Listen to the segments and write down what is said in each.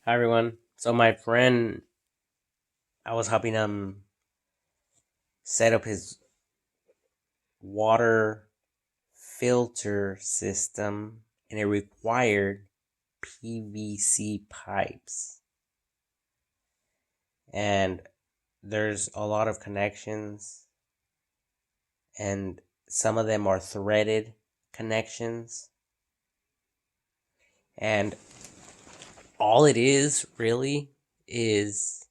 Hi everyone. So my friend, I was helping him set up his water filter system, and it required PVC pipes. And there's a lot of connections, and some of them are threaded connections. And all it is really is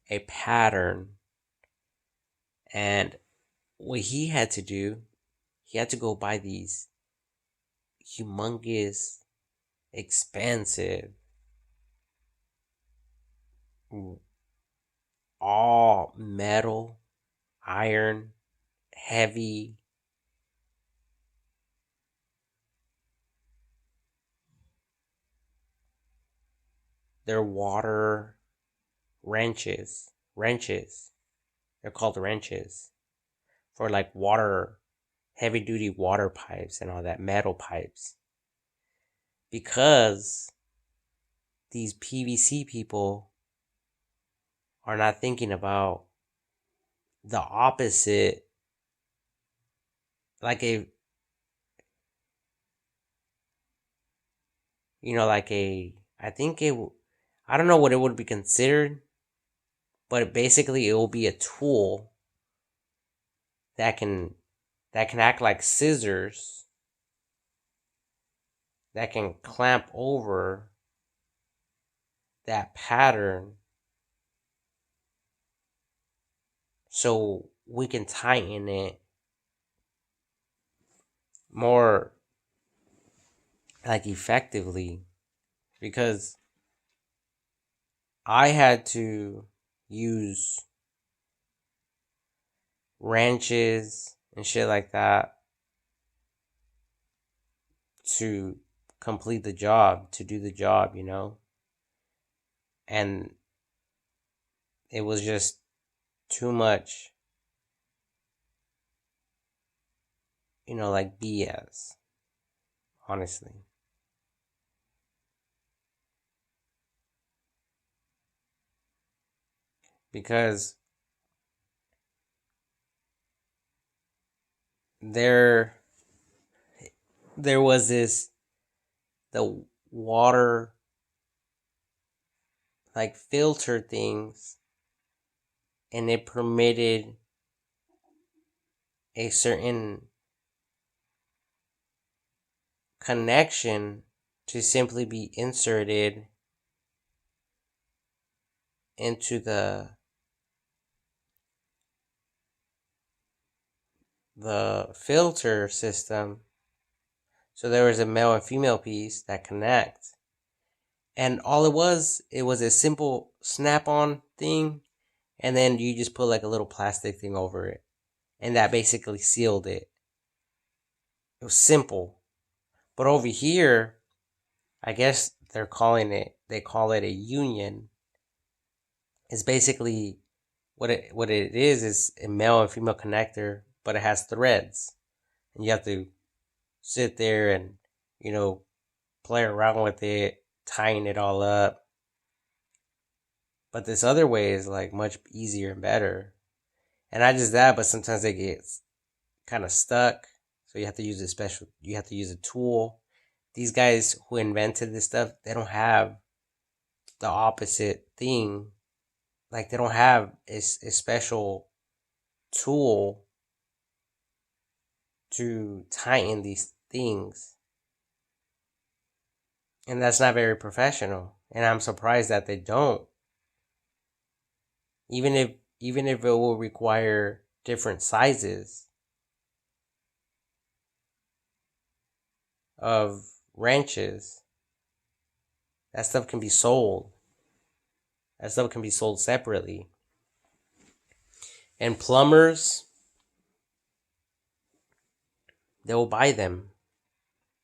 a pattern. And what he had to do, he had to go buy these humongous, expensive, all metal, iron, heavy, they're water wrenches. Wrenches. They're called wrenches for like water, heavy duty water pipes and all that, metal pipes. Because these PVC people are not thinking about the opposite, like a, like a, I think it, I don't know what it would be considered, but basically it will be a tool that can act like scissors that can clamp over that pattern so we can tighten it more like effectively, because I had to use wrenches and shit like that to complete the job, to do the job, and it was just too much, like BS, honestly. Because there there was the water like filter things, and it permitted a certain connection to simply be inserted into the filter system. So there was a male and female piece that connect, and all it was a simple snap-on thing, and then you just put like a little plastic thing over it, and that basically sealed it. It was simple. But over here, I guess they call it a union. It's basically what it is a male and female connector, but it has threads. And you have to sit there and, you know, play around with it, tying it all up. But this other way is like much easier and better. And not just that, but sometimes they get kind of stuck. So you have to use a tool. These guys who invented this stuff, they don't have the opposite thing. Like they don't have a special tool to tighten these things. And that's not very professional. And I'm surprised that they don't. Even if it will require different sizes of wrenches, that stuff can be sold. That stuff can be sold separately. And plumbers, they will buy them,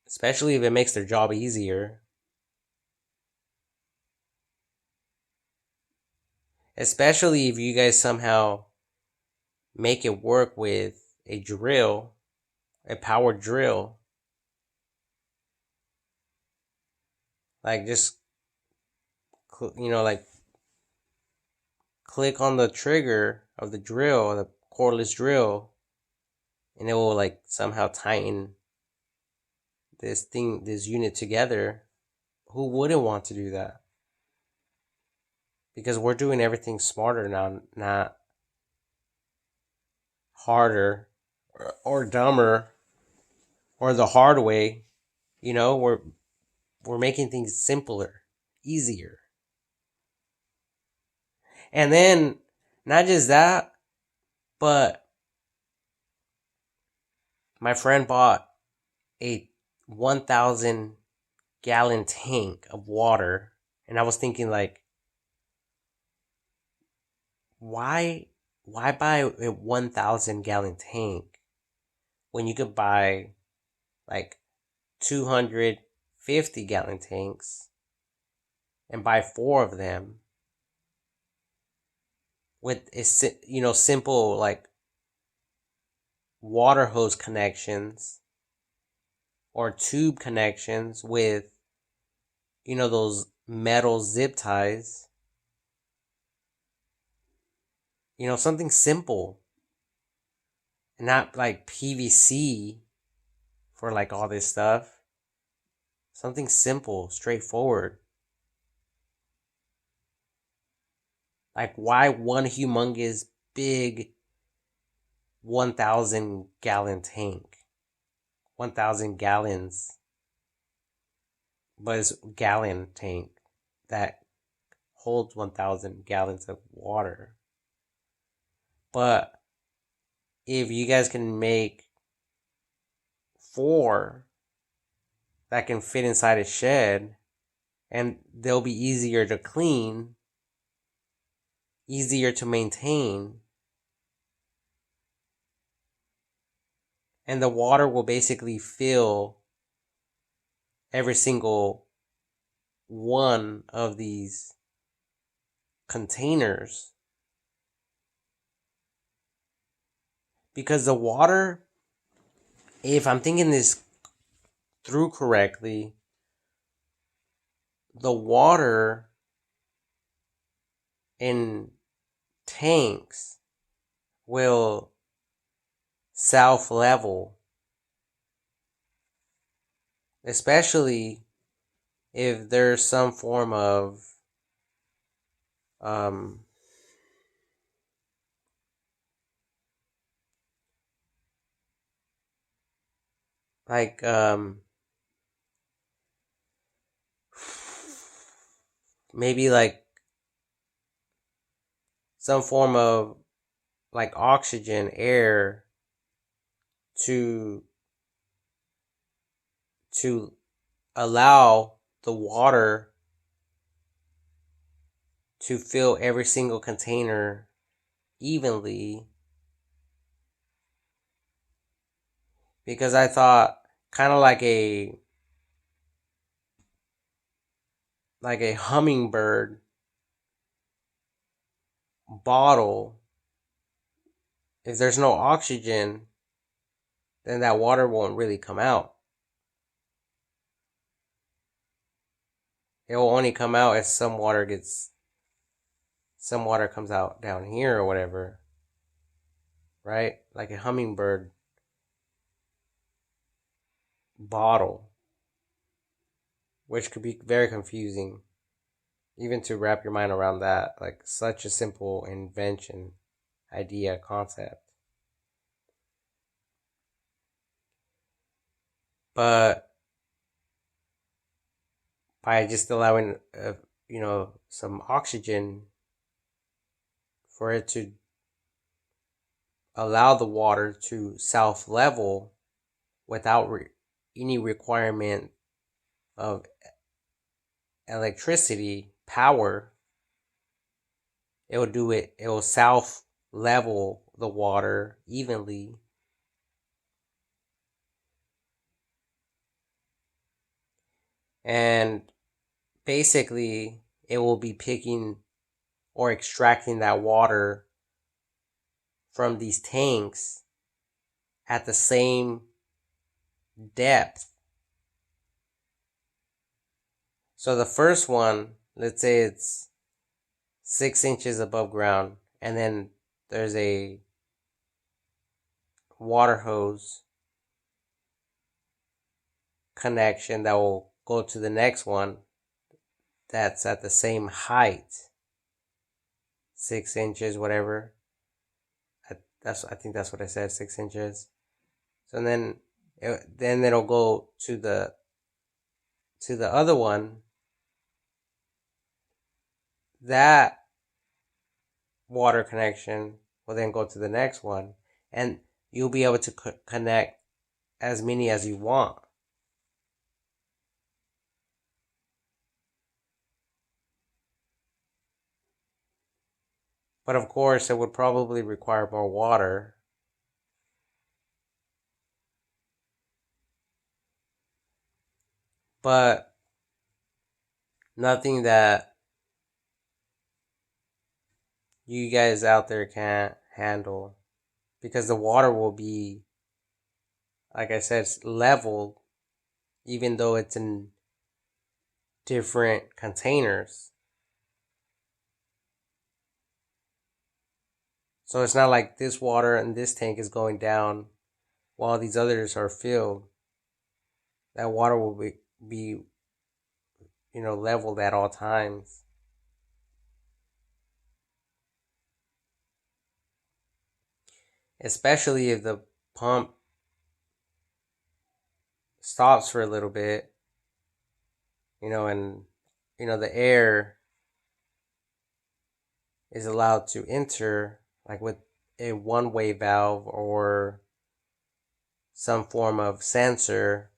especially if it makes their job easier. Especially if you guys somehow make it work with a drill, a power drill. Like just like click on the trigger of the drill, the cordless drill, and it will like somehow tighten this unit together. Who wouldn't want to do that? Because we're doing everything smarter now, not harder or dumber or the hard way. We're making things simpler, easier. And then not just that, but my friend bought a 1,000-gallon tank of water, and I was thinking like, why buy a 1,000-gallon tank when you could buy like 250-gallon tanks and buy 4 of them with simple like water hose connections or tube connections with those metal zip ties. Something simple, and not like PVC for like all this stuff. Something simple, straightforward. Like, why one humongous big 1,000-gallon tank? 1,000 gallons, but it's a gallon tank that holds 1,000 gallons of water. But if you guys can make 4 that can fit inside a shed, and they'll be easier to clean, easier to maintain, and the water will basically fill every single one of these containers. Because the water, if I'm thinking this through correctly, the water in tanks will self-level, especially if there's some form of like maybe like some form of like oxygen, air to allow the water to fill every single container evenly. Because I thought kind of like a hummingbird bottle, if there's no oxygen, then that water won't really come out. It will only come out as some water comes out down here or whatever, right? Like a hummingbird bottle, which could be very confusing, even to wrap your mind around that. Like, such a simple invention, idea, concept. But by just allowing, some oxygen for it to allow the water to self-level without any requirement of electricity, power, it will do it. It will self-level the water evenly. And basically, it will be picking or extracting that water from these tanks at the same depth. So the first one let's say it's 6 inches above ground, and then there's a water hose connection that will go to the next one that's at the same height, 6 inches, whatever. I think that's what I said, 6 inches. So then it'll go to the other one. That water connection will then go to the next one, and you'll be able to connect as many as you want. But of course, it would probably require more water. But nothing that you guys out there can't handle, because the water will be, like I said, leveled, even though it's in different containers. So it's not like this water in this tank is going down while these others are filled. That water will be leveled at all times. Especially if the pump stops for a little bit, and the air is allowed to enter, like with a one-way valve or some form of sensor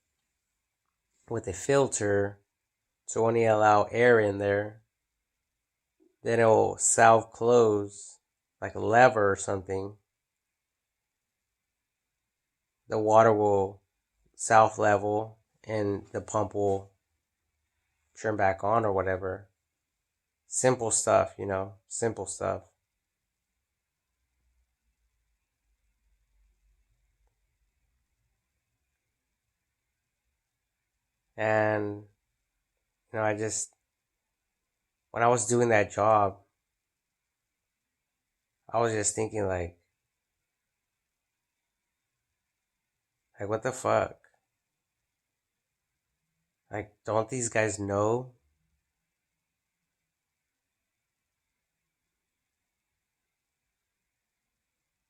with a filter to only allow air in there. Then it will self-close, like a lever or something. The water will self-level and the pump will turn back on or whatever. Simple stuff, simple stuff. And, I just, when I was doing that job, I was just thinking like what the fuck? Like, don't these guys know?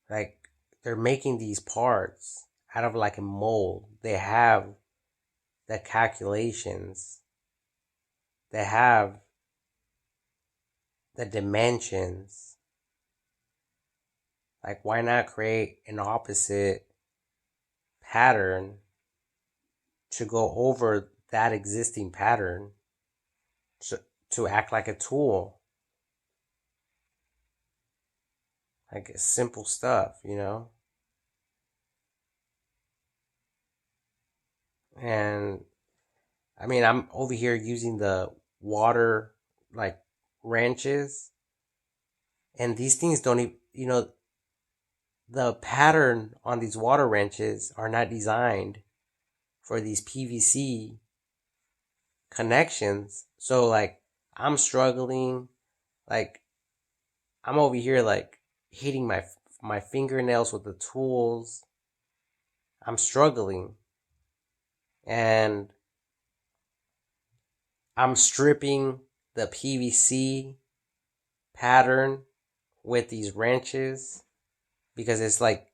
Like, they're making these parts out of like a mold. They have the calculations. They have the dimensions. Like, why not create an opposite pattern to go over that existing pattern to act like a tool? Like, it's simple stuff, And I mean, I'm over here using the water like wrenches, and these things don't even, the pattern on these water wrenches are not designed for these PVC connections. So like, I'm struggling, like I'm over here like hitting my fingernails with the tools. I'm struggling, and I'm stripping the PVC pattern with these wrenches because it's like,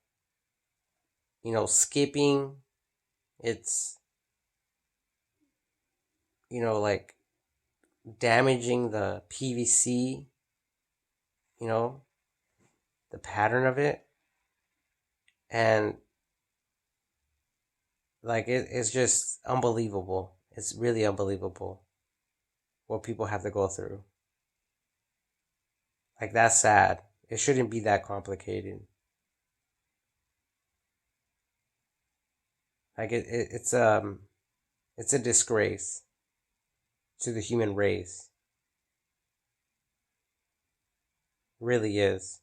skipping. It's, like damaging the PVC, you know, the pattern of it. And like, it's just unbelievable. It's really unbelievable what people have to go through. Like, that's sad. It shouldn't be that complicated. Like, it's a disgrace to the human race. It really is.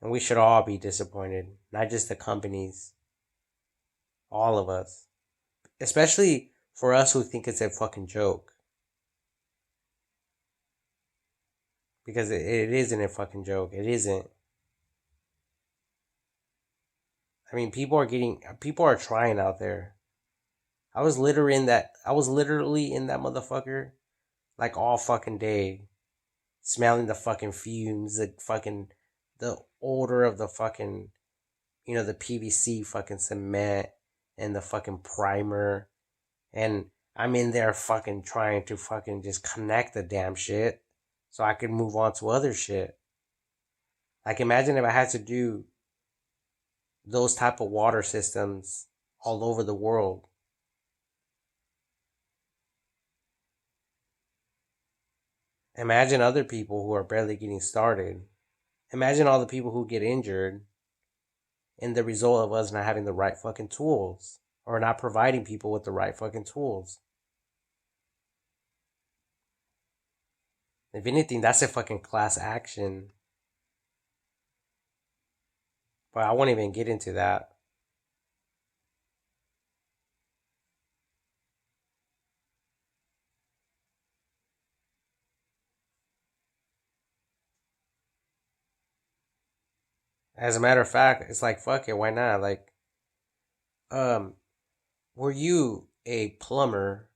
And we should all be disappointed, not just the companies, all of us. Especially for us who think it's a fucking joke. Because it isn't a fucking joke. It isn't. I mean, people are trying out there. I was literally in that motherfucker like all fucking day, smelling the fucking fumes, the odor of the fucking, the PVC fucking cement and the fucking primer. And I'm in there fucking trying to fucking just connect the damn shit so I could move on to other shit. Like, imagine if I had to do those type of water systems all over the world. Imagine other people who are barely getting started. Imagine all the people who get injured in the result of us not having the right fucking tools or not providing people with the right fucking tools. If anything, that's a fucking class action. But I won't even get into that. As a matter of fact, it's like, fuck it, why not? Like, um, were you a plumber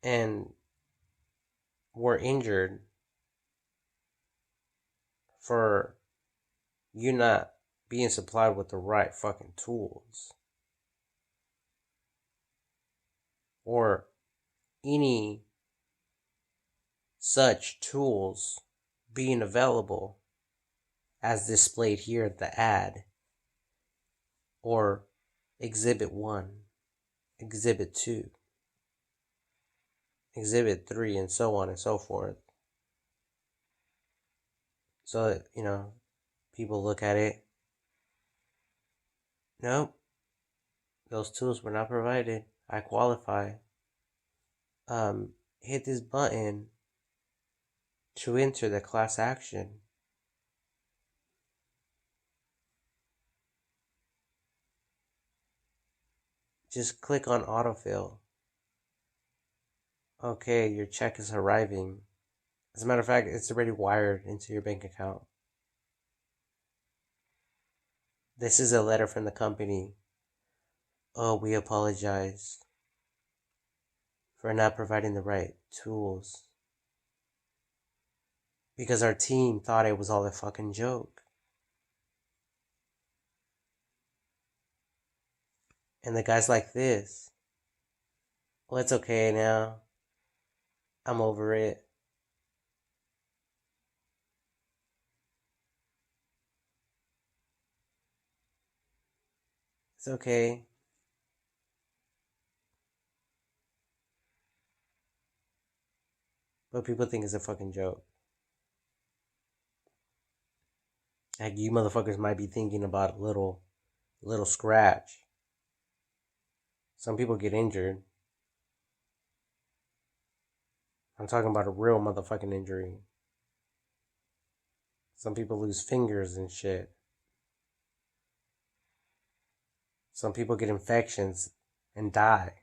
and were injured for you not being supplied with the right fucking tools? Or any such tools being available as displayed here at the ad, or Exhibit 1, Exhibit 2, Exhibit 3, and so on and so forth. So that, people look at it. Nope, those tools were not provided. I qualify. Hit this button to enter the class action. Just click on autofill. Okay, your check is arriving. As a matter of fact, it's already wired into your bank account. This is a letter from the company. Oh, we apologize for not providing the right tools. Because our team thought it was all a fucking joke. And the guy's like this. Well, it's okay now. I'm over it. It's okay. But people think it's a fucking joke. Like, you motherfuckers might be thinking about a little scratch. Some people get injured. I'm talking about a real motherfucking injury. Some people lose fingers and shit. Some people get infections and die.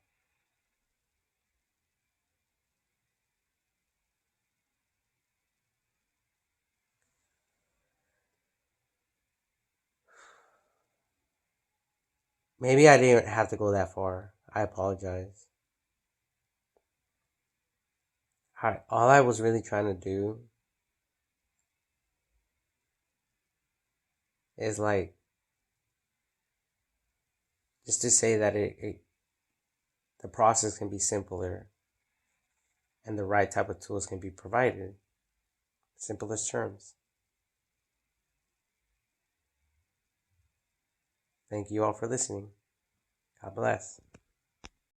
Maybe I didn't have to go that far. I apologize. All I was really trying to do is like just to say that the process can be simpler and the right type of tools can be provided. Simplest terms. Thank you all for listening. God bless.